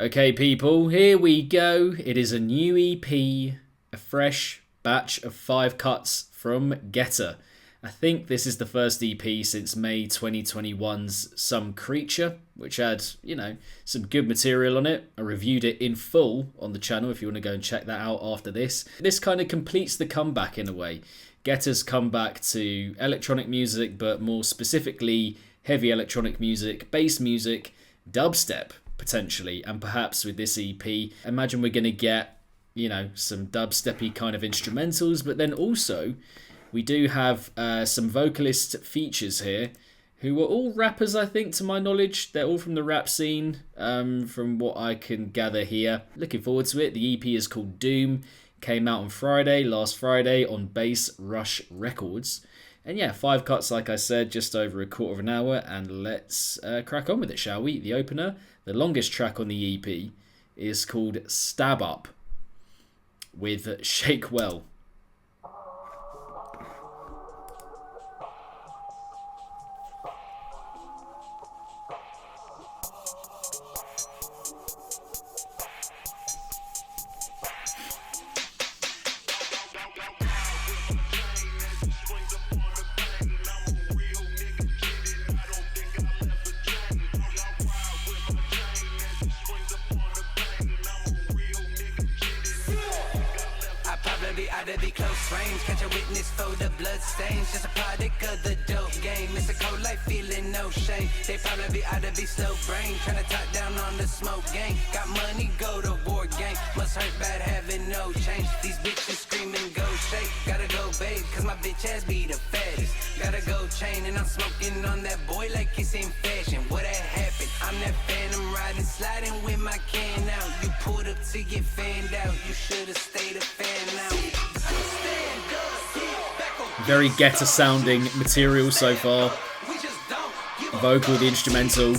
Okay, people, here we go. It is a new EP, a fresh batch of 5 cuts from Getter. I think this is the first EP since May 2021's Some Creature, which had, some good material on it. I reviewed it in full on the channel if you want to go and check that out after this. This kind of completes the comeback in a way. Getter's come back to electronic music, but more specifically heavy electronic music, bass music, dubstep, potentially, and perhaps with this EP, imagine we're going to get, some dubsteppy kind of instrumentals, but then also we do have some vocalist features here who are all rappers, I think, to my knowledge. They're all from the rap scene, from what I can gather here. Looking forward to it. The EP is called Doom, came out on last Friday on Bass Rush Records. And yeah, 5 cuts, like I said, just over a quarter of an hour, and let's crack on with it, shall we? The opener, the longest track on the EP, is called Stab Up with Shake Well. Out of the close range, catch a witness for the blood stains. Just a product of the dope game. It's a cold life, feeling no shame. They probably out of the slow brain, trying to talk down on the smoke gang. Got money, go to war gang. Must hurt bad having no change. These bitches screaming, go shake. Gotta go babe, cause my bitch ass be the fattest. Gotta go chain, and I'm smoking on that boy like it's in fashion. What had happened? I'm that phantom riding, sliding with my can out. You pulled up to get fanned out. You should've stayed a fan now. Very Getter sounding material so far. Vocal, the instrumental.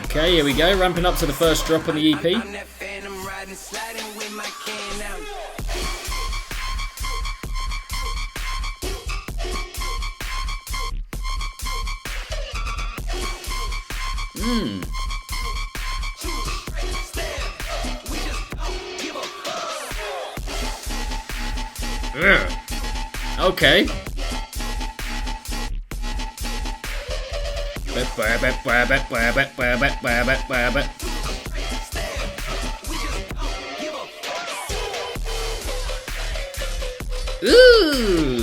Okay, here we go, ramping up to the first drop on the EP. Okay. Ooh.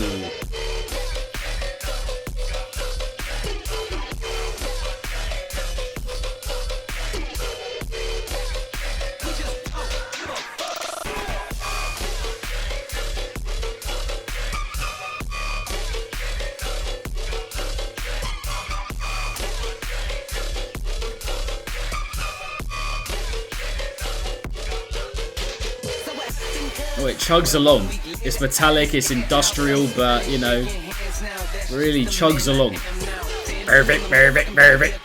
Oh, it chugs along. It's metallic, it's industrial, but, really chugs along. Perfect, perfect, perfect.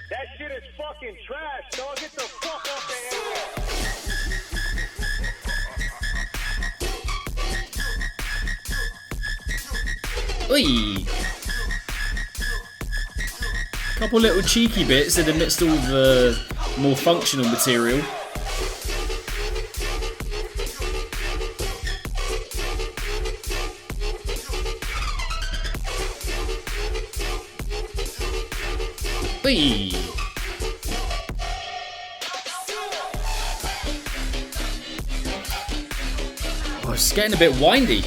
That shit is fucking trash, dog. Get the fuck off the air. Oi! Couple little cheeky bits in the midst of all the more functional material. Oi! Oh, it's getting a bit windy.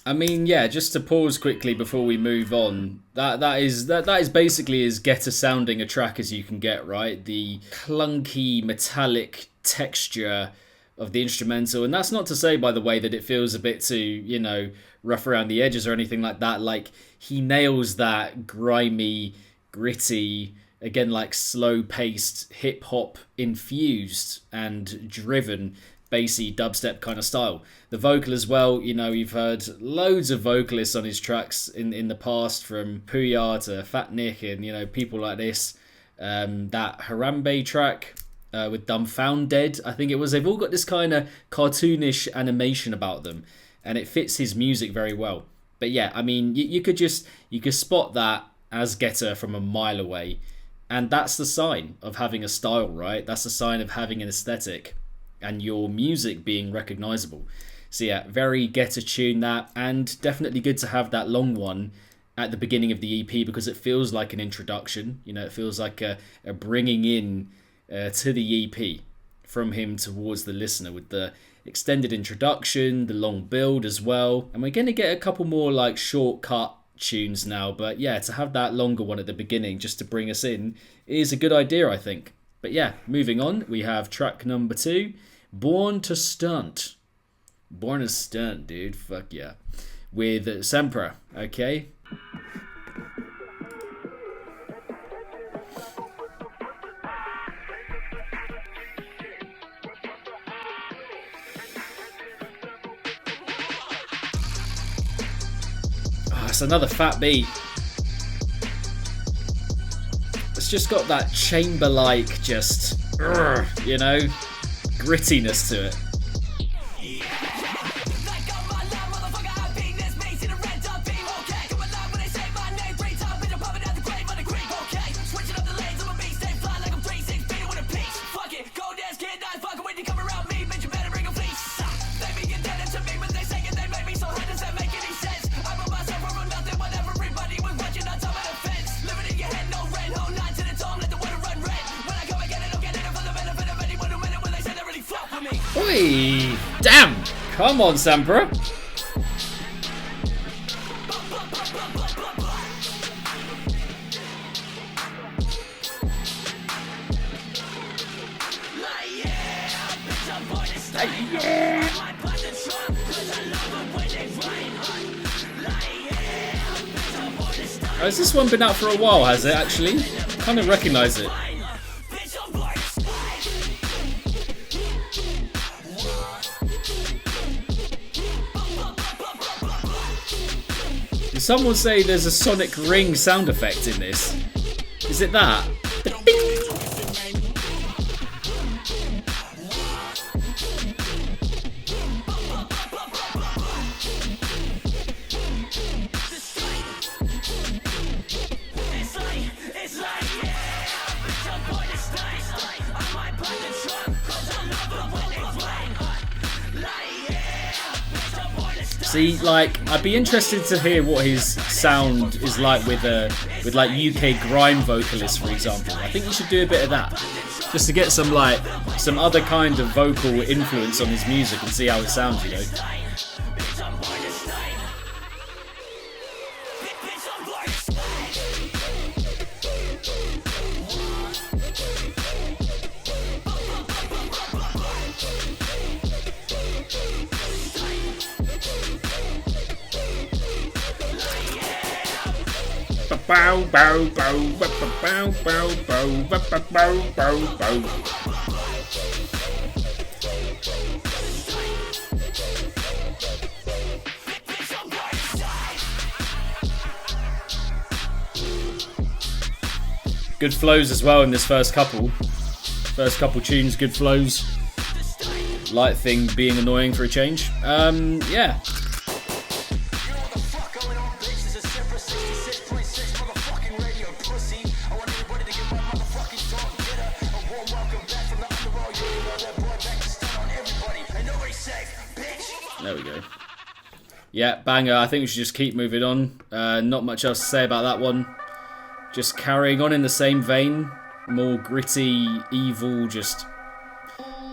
I mean, yeah, just to pause quickly before we move on. That is basically as Getter sounding a track as you can get, right? The clunky metallic texture of the instrumental, and that's not to say, by the way, that it feels a bit too, rough around the edges or anything like that. Like, he nails that grimy, gritty, again, like slow-paced, hip-hop infused and driven bassy dubstep kind of style. The vocal as well, you've heard loads of vocalists on his tracks in the past, from Puya to Fat Nick and, people like this. That Harambe track with Dumbfounded, I think it was, they've all got this kind of cartoonish animation about them, and it fits his music very well. But yeah, I mean, you could spot that as Getter from a mile away, and that's the sign of having a style, right? That's the sign of having an aesthetic and your music being recognizable. So yeah, very Getter tune that, and definitely good to have that long one at the beginning of the EP, because it feels like an introduction. It feels like a bringing in to the EP from him towards the listener, with the extended introduction, the long build as well. And we're going to get a couple more like shortcut tunes now, but yeah, to have that longer one at the beginning just to bring us in is a good idea, I think. But yeah, moving on, we have track number 2, Born to Stunt. Born to Stunt, dude. Fuck yeah. With Sempra, okay? Oh, it's another fat beat. It's just got that chamber-like, just, grittiness to it. Oi! Damn! Come on, Sempra! Has this one been out for a while, has it, actually? Kind of recognise it. Did someone say there's a sonic ring sound effect in this? Is it that? See, like, I'd be interested to hear what his sound is like with like UK grime vocalists, for example. I think you should do a bit of that, just to get some other kind of vocal influence on his music and see how it sounds, Bow, bow, bow, bow, bow, bow, bow, bow, bow, bow. Good flows as well in this first couple. First couple tunes, good flows. Light thing being annoying for a change. Yeah. There we go. Yeah, banger. I think we should just keep moving on. Not much else to say about that one. Just carrying on in the same vein. More gritty, evil, just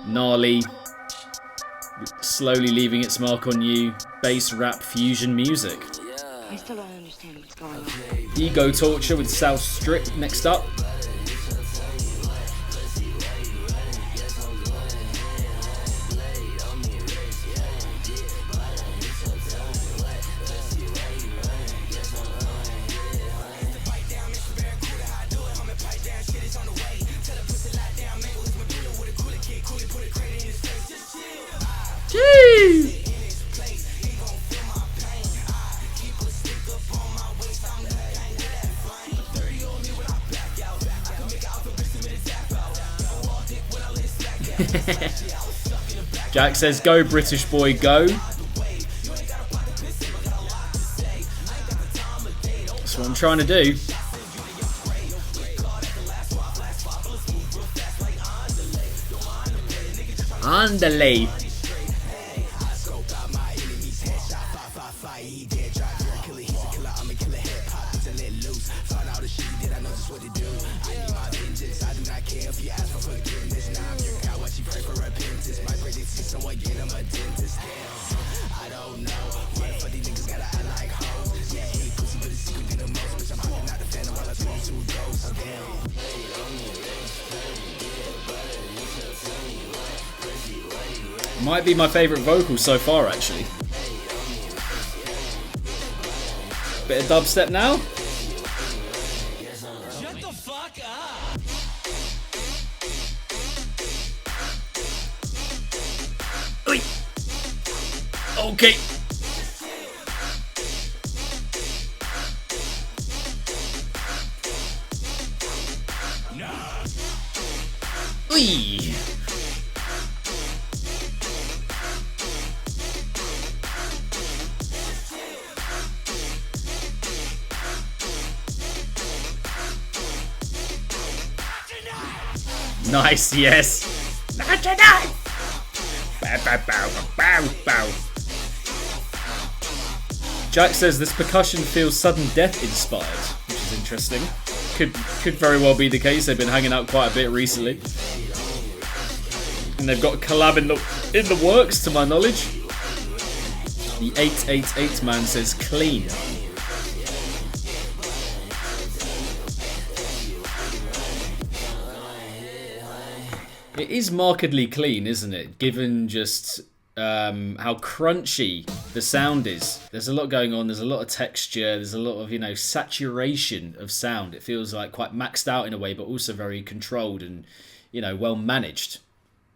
gnarly. slowly leaving its mark on you. Bass rap fusion music. I still don't understand what's going on. Ego Torture with South Strip next up. Jeez. Jack says, go British boy, go. That's what I'm trying to do. Andale. Might be my favourite vocal so far, actually. Bit of dubstep now. Shut the fuck up. Oi. Okay. Oi. Nice, yes. Not tonight. Bow, bow, bow, bow, bow. Jack says this percussion feels sudden death inspired, which is interesting. Could very well be the case. They've been hanging out quite a bit recently, and they've got a collab in the works, to my knowledge. The 888 man says clean. It is markedly clean, isn't it? Given just how crunchy the sound is. There's a lot going on. There's a lot of texture. There's a lot of, saturation of sound. It feels like quite maxed out in a way, but also very controlled and, well managed.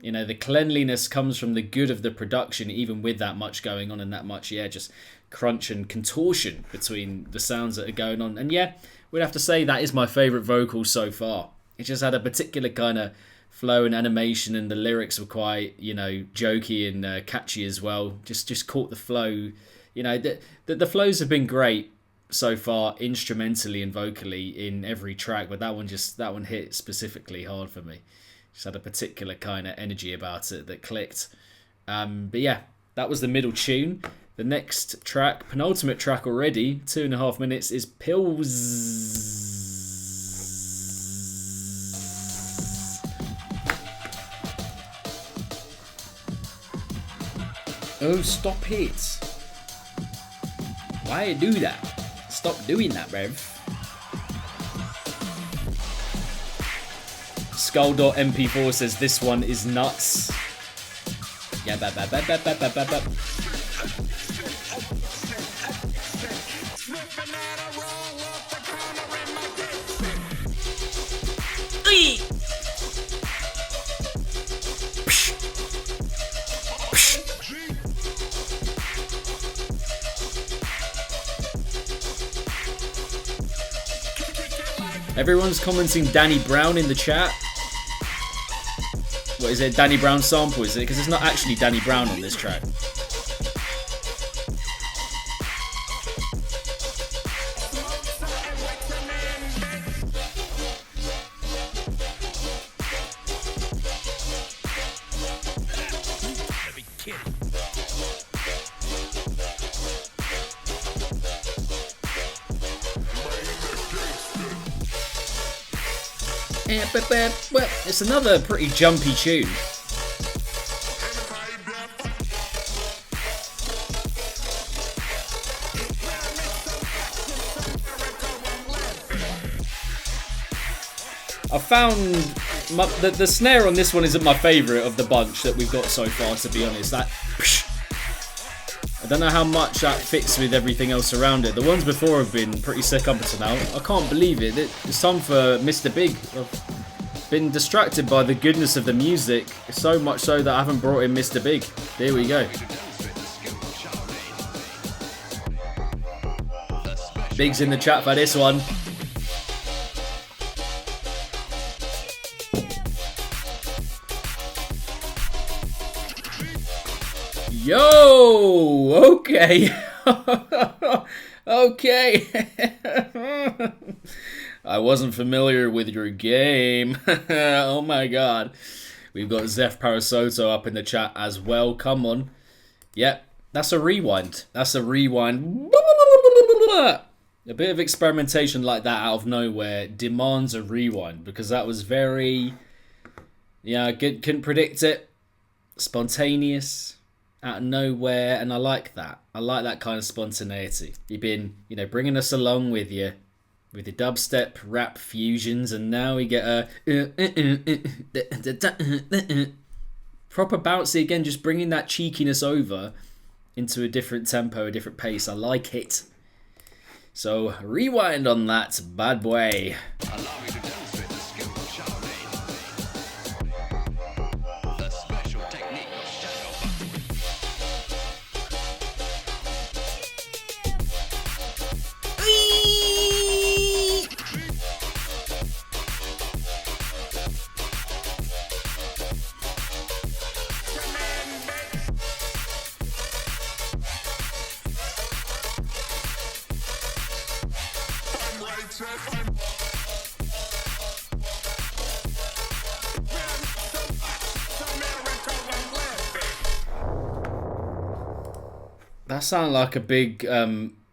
The cleanliness comes from the good of the production, even with that much going on and that much, just crunch and contortion between the sounds that are going on. And we'd have to say that is my favourite vocal so far. It just had a particular kind of flow and animation, and the lyrics were quite, jokey and catchy as well. Just caught the flow. The flows have been great so far, instrumentally and vocally in every track, but that one hit specifically hard for me. Just had a particular kind of energy about it that clicked. But that was the middle tune. The next track, penultimate track already, 2.5 minutes, is Pills. Oh, stop it. Why you do that? Stop doing that, Rev. Skull.mp4 says this one is nuts. Yeah, Everyone's commenting Danny Brown in the chat. What is it? Danny Brown sample, is it? Because it's not actually Danny Brown on this track. It's another pretty jumpy tune. I found the snare on this one isn't my favourite of the bunch that we've got so far, to be honest. That I don't know how much that fits with everything else around it. The ones before have been pretty sick up until now. I can't believe it. It's time for Mr. Big. I've been distracted by the goodness of the music, so much so that I haven't brought in Mr. Big. There we go. Big's in the chat for this one. Yo! Okay. Okay. I wasn't familiar with your game. Oh my god. We've got Zeph Parasoto up in the chat as well. Come on. Yep. That's a rewind. That's a rewind. A bit of experimentation like that out of nowhere demands a rewind, because that was very, yeah, couldn't predict it. Spontaneous, out of nowhere, and I like that. I like that kind of spontaneity. You've been, bringing us along with you, with the dubstep rap fusions, and now we get a proper bouncy again, just bringing that cheekiness over into a different tempo, a different pace. I like it. So rewind on that bad boy. Allow me to demonstrate the skill of shouting. The special technique of That sounded like a big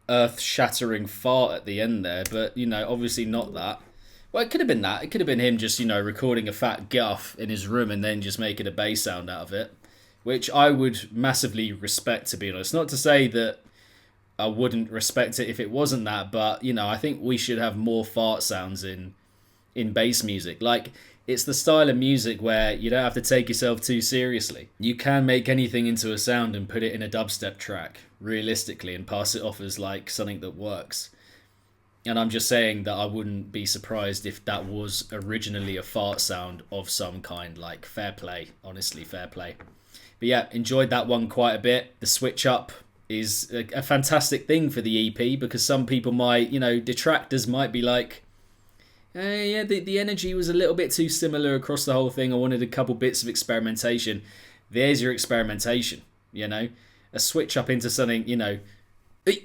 earth-shattering fart at the end there, but, obviously not that. Well, it could have been that. It could have been him just, recording a fat guff in his room and then just making a bass sound out of it, which I would massively respect, to be honest. Not to say that I wouldn't respect it if it wasn't that, but, I think we should have more fart sounds in bass music. Like, it's the style of music where you don't have to take yourself too seriously. You can make anything into a sound and put it in a dubstep track, realistically, and pass it off as like something that works. And I'm just saying that I wouldn't be surprised if that was originally a fart sound of some kind. Like, fair play, honestly, fair play. But yeah, enjoyed that one quite a bit. The switch up is a fantastic thing for the EP, because some people might, detractors might be like, yeah, the energy was a little bit too similar across the whole thing. I wanted a couple bits of experimentation. There's your experimentation, a switch up into something, kind of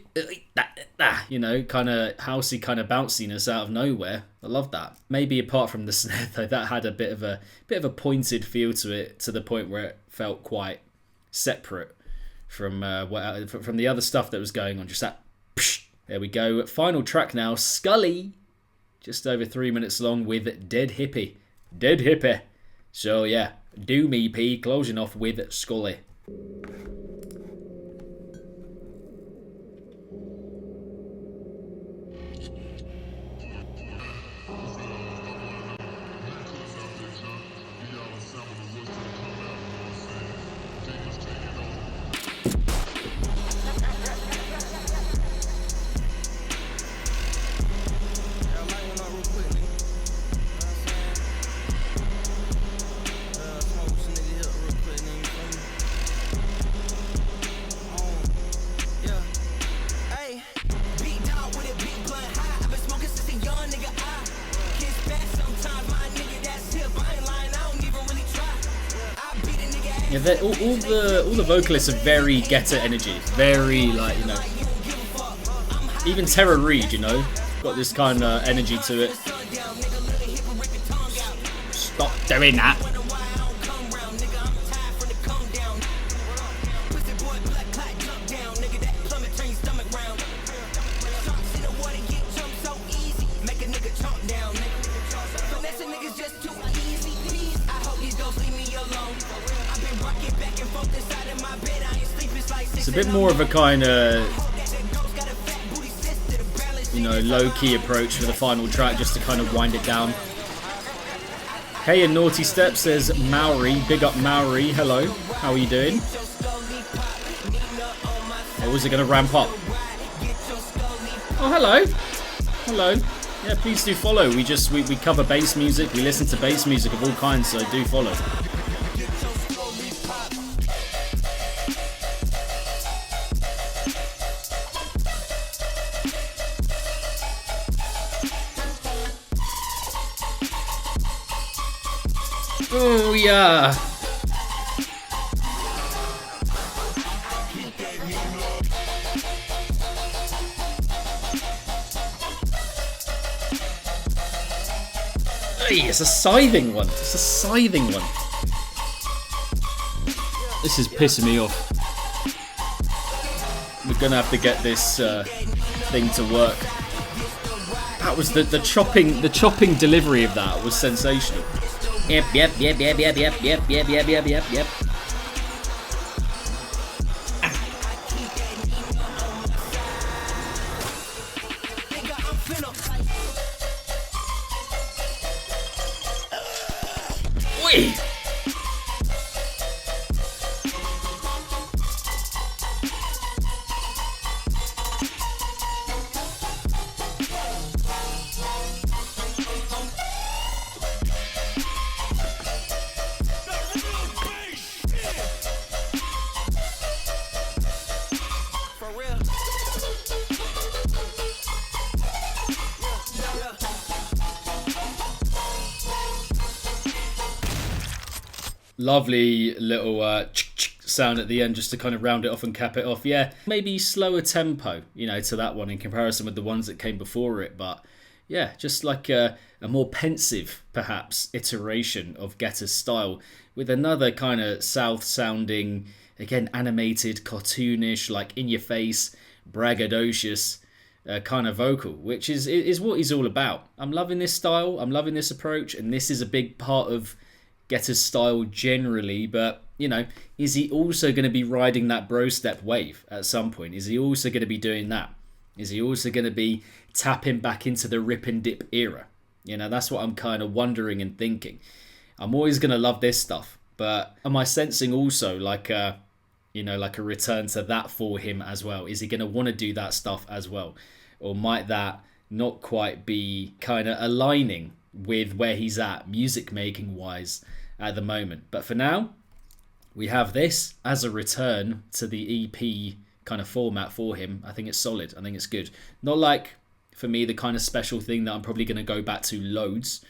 housey, kind of bounciness out of nowhere. I love that. Maybe apart from the snare though, that had a bit of a pointed feel to it, to the point where it felt quite separate from the other stuff that was going on. Just that. There we go. Final track now. Scully. Just over 3 minutes long with Dead Hippie. Dead Hippie. So yeah, Doom EP closing off with Scully. Yeah, all the vocalists are very Getter energy, very even Tara Reid, got this kind of energy to it. Stop doing that. It's a bit more of a kind of, low-key approach for the final track, just to kind of wind it down. Hey, and Nawtystep says Maori. Big up Maori. Hello. How are you doing? Or was it going to ramp up? Oh, hello. Hello. Yeah, please do follow. We cover bass music. We listen to bass music of all kinds, so do follow. Oh, yeah. Hey, it's a scything one. It's a scything one. This is pissing me off. We're gonna have to get this thing to work. That was the chopping delivery of that was sensational. Yep. Wait. Lovely little sound at the end just to kind of round it off and cap it off. Yeah, maybe slower tempo, to that one in comparison with the ones that came before it. But yeah, just like a more pensive, perhaps, iteration of Guetta's style with another kind of south-sounding, again, animated, cartoonish, like in-your-face, braggadocious kind of vocal, which is what he's all about. I'm loving this style. I'm loving this approach. And this is a big part of Guetta's style generally, but is he also going to be riding that bro step wave at some point? Is he also going to be doing that? Is he also going to be tapping back into the rip and dip era? That's what I'm kind of wondering and thinking. I'm always going to love this stuff, but am I sensing also like a return to that for him as well? Is he going to want to do that stuff as well? Or might that not quite be kind of aligning with where he's at music making wise at the moment? But for now, we have this as a return to the EP kind of format for him. I think it's solid. I think it's good. Not like, for me, the kind of special thing that I'm probably going to go back to loads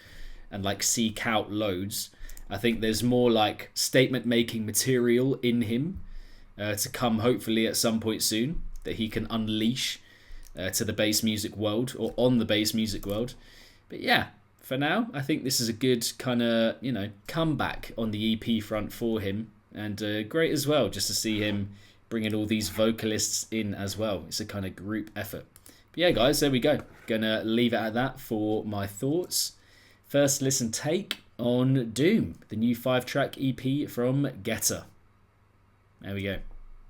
and like seek out loads. I think there's more like statement making material in him to come hopefully at some point soon that he can unleash to the bass music world or on the bass music world. But yeah, for now, I think this is a good kind of, comeback on the EP front for him. And great as well, just to see him bringing all these vocalists in as well. It's a kind of group effort. But yeah, guys, there we go. Gonna leave it at that for my thoughts. First listen take on Doom, the new 5-track EP from Guetta. There we go.